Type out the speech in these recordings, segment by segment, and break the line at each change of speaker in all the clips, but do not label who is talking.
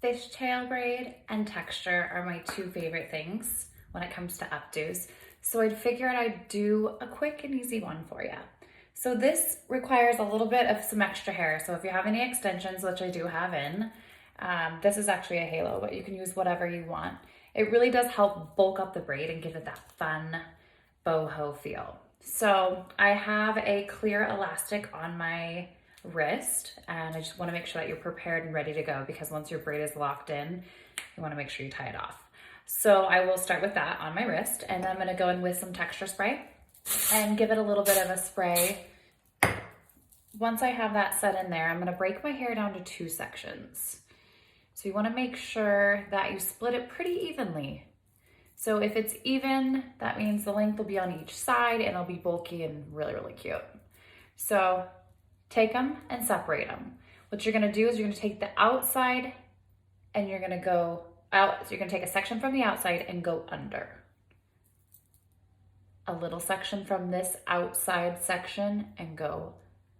Fishtail braid and texture are my two favorite things when it comes to updos. So I'd figured I'd do a quick and easy one for you. So this requires a little bit of some extra hair. So if you have any extensions, which I do have in, this is actually a halo, but you can use whatever you want. It really does help bulk up the braid and give it that fun boho feel. So I have a clear elastic on my wrist, and I just want to make sure that you're prepared and ready to go, because once your braid is locked in, you want to make sure you tie it off. So I will start with that on my wrist, and then I'm going to go in with some texture spray and give it a little bit of a spray. Once I have that set in there, I'm going to break my hair down to 2 sections. So you want to make sure that you split it pretty evenly. So if it's even, that means the length will be on each side and it'll be bulky and really, really cute. So take them and separate them. What you're gonna do is you're gonna take the outside and you're gonna go out. So you're gonna take a section from the outside and go under. A little section from this outside section and go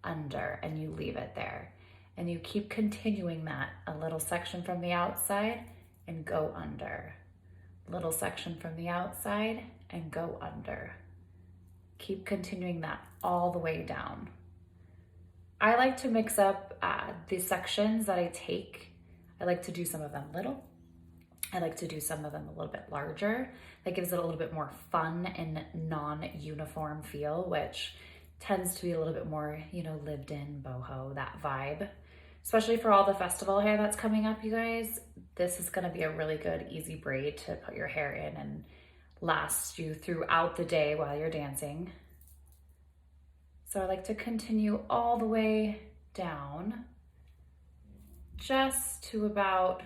under, and you leave it there. And you keep continuing that. A little section from the outside and go under. Little section from the outside and go under. Keep continuing that all the way down. I like to mix up the sections that I take. I like to do some of them little. I like to do some of them a little bit larger. That gives it a little bit more fun and non-uniform feel, which tends to be a little bit more, lived in, boho, that vibe. Especially for all the festival hair that's coming up, you guys, this is gonna be a really good, easy braid to put your hair in and last you throughout the day while you're dancing. So I like to continue all the way down, just to about,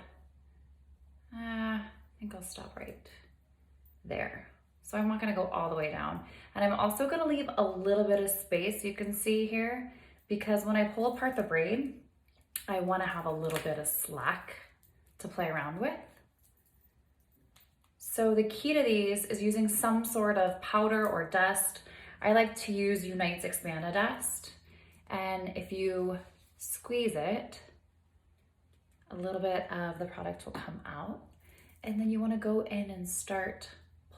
I think I'll stop right there. So I'm not gonna go all the way down. And I'm also gonna leave a little bit of space, you can see here, because when I pull apart the braid, I wanna have a little bit of slack to play around with. So the key to these is using some sort of powder or dust. I like to use Unite's Expanda Dust. And if you squeeze it, a little bit of the product will come out. And then you wanna go in and start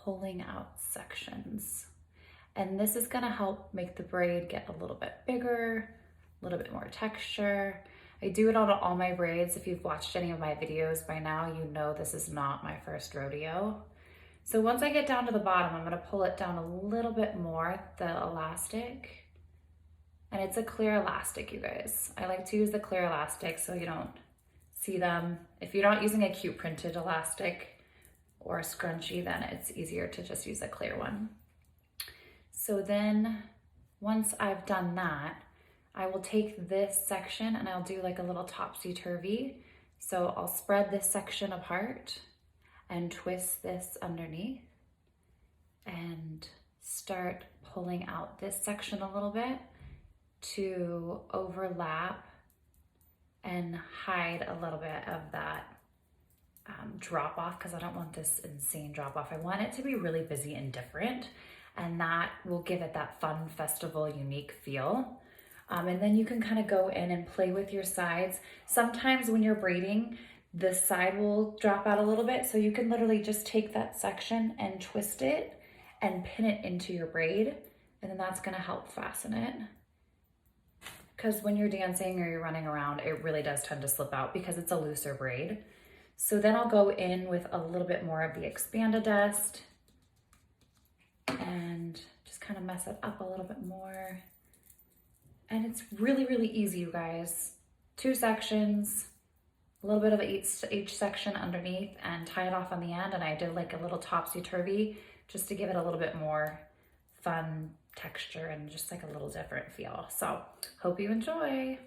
pulling out sections. And this is gonna help make the braid get a little bit bigger, a little bit more texture. I do it on all my braids. If you've watched any of my videos by now, you know this is not my first rodeo. So once I get down to the bottom, I'm gonna pull it down a little bit more, the elastic. And it's a clear elastic, you guys. I like to use the clear elastic so you don't see them. If you're not using a cute printed elastic or a scrunchie, then it's easier to just use a clear one. So then once I've done that, I will take this section and I'll do like a little topsy-turvy. So I'll spread this section apart and twist this underneath and start pulling out this section a little bit to overlap and hide a little bit of that drop off, because I don't want this insane drop off. I want it to be really busy and different, and that will give it that fun festival unique feel. And then you can kind of go in and play with your sides. Sometimes when you're braiding, the side will drop out a little bit, so you can literally just take that section and twist it and pin it into your braid, and then that's gonna help fasten it. Because when you're dancing or you're running around, it really does tend to slip out because it's a looser braid. So then I'll go in with a little bit more of the Expanda Dust and just kind of mess it up a little bit more. And it's really, really easy, you guys. 2 sections, a little bit of each section underneath, and tie it off on the end. And I did like a little topsy-turvy just to give it a little bit more fun texture and just like a little different feel. So hope you enjoy.